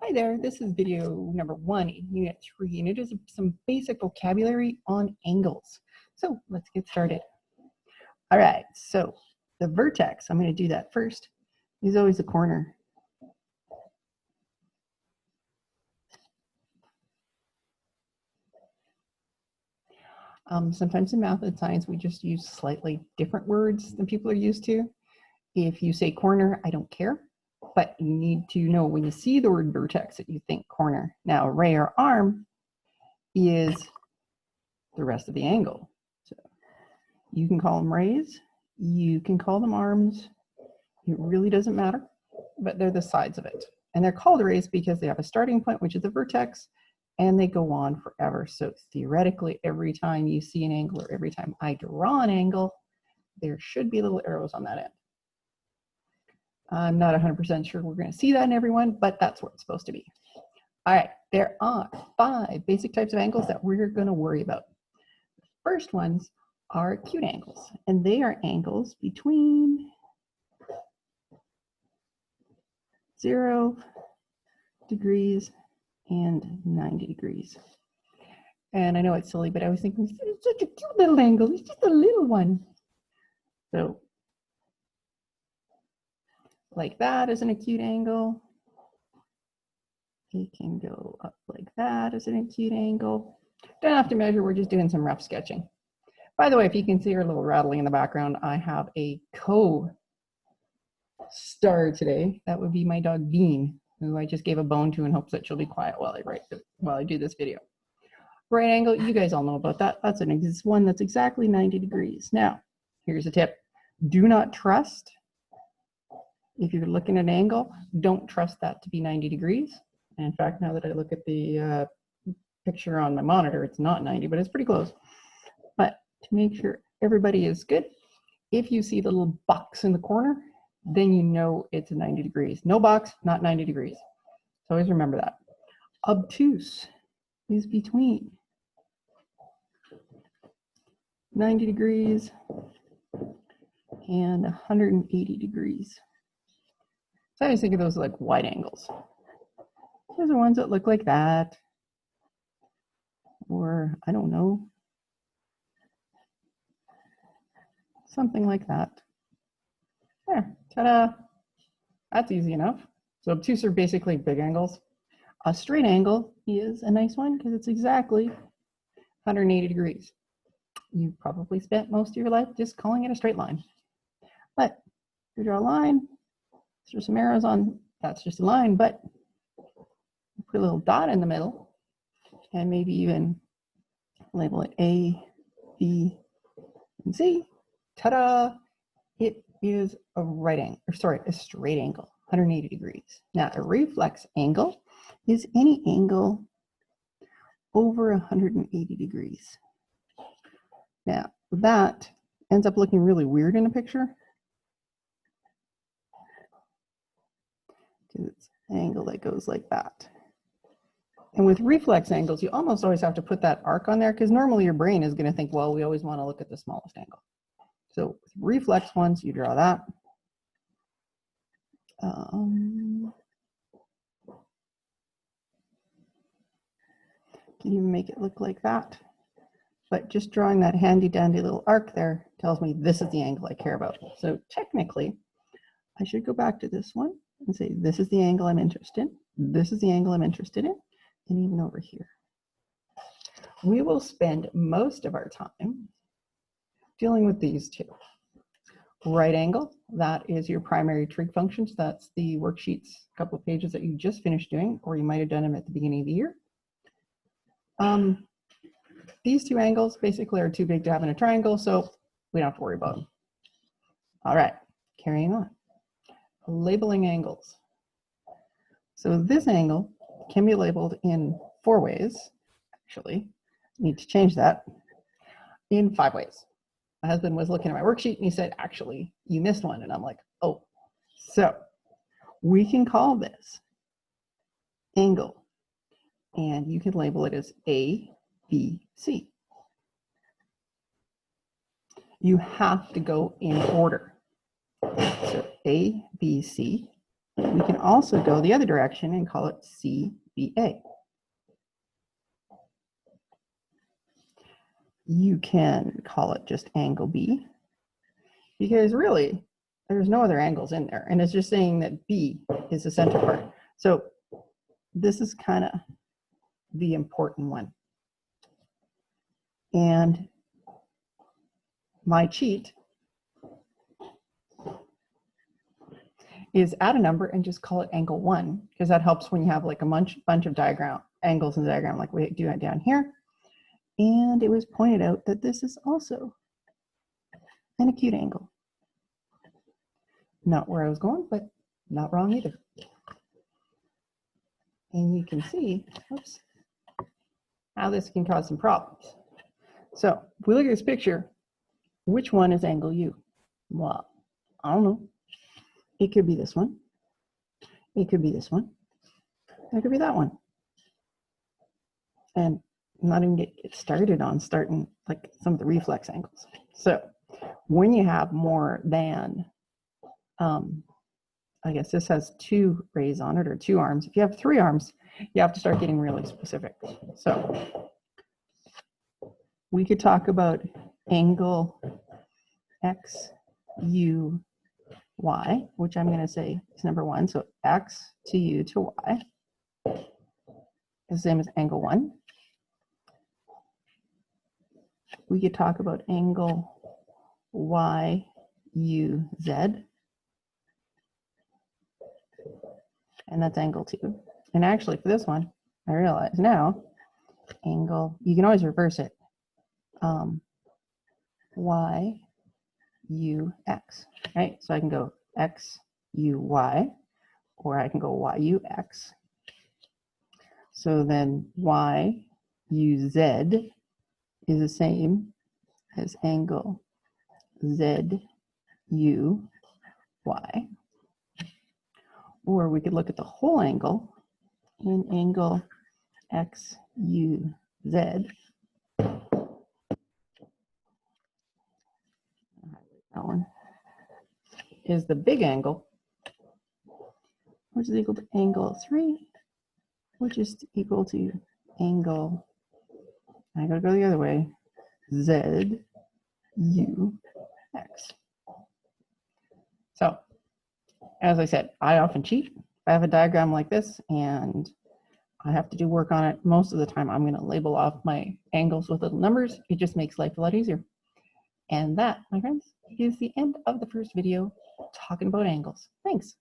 Hi there, this is video number 1 in Unit 3, and it is some basic vocabulary on angles. So let's get started. All right, so the vertex, I'm going to do that first, is always the corner. Sometimes in math and science, we just use slightly different words than people are used to. If you say corner, I don't care. But you need to know when you see the word vertex that you think corner. Now, ray or arm is the rest of the angle. So you can call them rays, you can call them arms. It really doesn't matter, but they're the sides of it. And they're called rays because they have a starting point, which is the vertex, and they go on forever. So theoretically, every time you see an angle or every time I draw an angle, there should be little arrows on that end. I'm not 100% sure we're going to see that in everyone, but that's what it's supposed to be. All right, there are 5 basic types of angles that we're going to worry about. The first ones are acute angles, and they are angles between 0 degrees and 90 degrees. And I know it's silly, but I was thinking, it's such a cute little angle. It's just a little one. So like that is an acute angle. It can go up like that as an acute angle. Don't have to measure, we're just doing some rough sketching. By the way, if you can see her little rattling in the background, I have a co-star today. That would be my dog Bean, who I just gave a bone to in hopes that she'll be quiet while I do this video. Right angle, you guys all know about that. That's one that's exactly 90 degrees. Now, here's a tip. Do not trust, if you're looking at an angle, don't trust that to be 90 degrees. And in fact, now that I look at the picture on my monitor, it's not 90, but it's pretty close. But to make sure everybody is good, if you see the little box in the corner, then you know it's 90 degrees. No box, not 90 degrees. So always remember that. Obtuse is between 90 degrees and 180 degrees. So I always think of those like wide angles. Those are ones that look like that, or I don't know, something like that. There, ta-da! That's easy enough. So obtuse are basically big angles. A straight angle is a nice one because it's exactly 180 degrees. You probably spent most of your life just calling it a straight line. But if you draw a line, there's some arrows on, that's just a line, but put a little dot in the middle and maybe even label it A, B, and C. Ta-da! It is a a straight angle, 180 degrees. Now, a reflex angle is any angle over 180 degrees. Now, that ends up looking really weird in a picture because it's an angle that goes like that. And with reflex angles, you almost always have to put that arc on there because normally your brain is going to think, well, we always want to look at the smallest angle. So with reflex ones, you draw that. Can even make it look like that. But just drawing that handy dandy little arc there tells me this is the angle I care about. So technically, I should go back to this one and say, this is the angle I'm interested in. This is the angle I'm interested in. And even over here. We will spend most of our time dealing with these two. Right angle, that is your primary trig functions. That's the worksheets, a couple of pages that you just finished doing, or you might have done them at the beginning of the year. These two angles basically are too big to have in a triangle, so we don't have to worry about them. All right, carrying on. Labeling angles. So this angle can be labeled in 4 ways. Actually, I need to change that. In 5 ways. My husband was looking at my worksheet and he said, actually, you missed one. And I'm like, oh. So we can call this angle, and you can label it as A, B, C. You have to go in order. So A, B, C. We can also go the other direction and call it CBA. You can call it just angle B, because really there's no other angles in there, and it's just saying that B is the center part. So this is kind of the important one. And my cheat is add a number and just call it angle 1, because that helps when you have like a bunch of angles in the diagram like we do it down here. And it was pointed out that this is also an acute angle. Not where I was going, but not wrong either. And you can see, oops, how this can cause some problems. So if we look at this picture, which one is angle U? Well, I don't know. It could be this one. It could be this one. It could be that one. And not even get started on starting like some of the reflex angles. So when you have more than, I guess this has 2 rays on it, or 2 arms. If you have 3 arms, you have to start getting really specific. So we could talk about angle X, U, Y, which I'm going to say is number 1. So X to U to Y is the same as angle 1. We could talk about angle Y, U, Z, and that's angle 2. And actually for this one, I realize now, angle, you can always reverse it. Y, U, X, right? So I can go X, U, Y, or I can go Y, U, X. So then Y, U, Z is the same as angle Z, U, Y. Or we could look at the whole angle in angle X, U, Z. That one is the big angle, which is equal to angle 3, which is equal to angle, I gotta go the other way, Z, U, X. So, as I said, I often cheat. I have a diagram like this and I have to do work on it. Most of the time, I'm going to label off my angles with little numbers. It just makes life a lot easier. And that, my friends, is the end of the first video talking about angles. Thanks.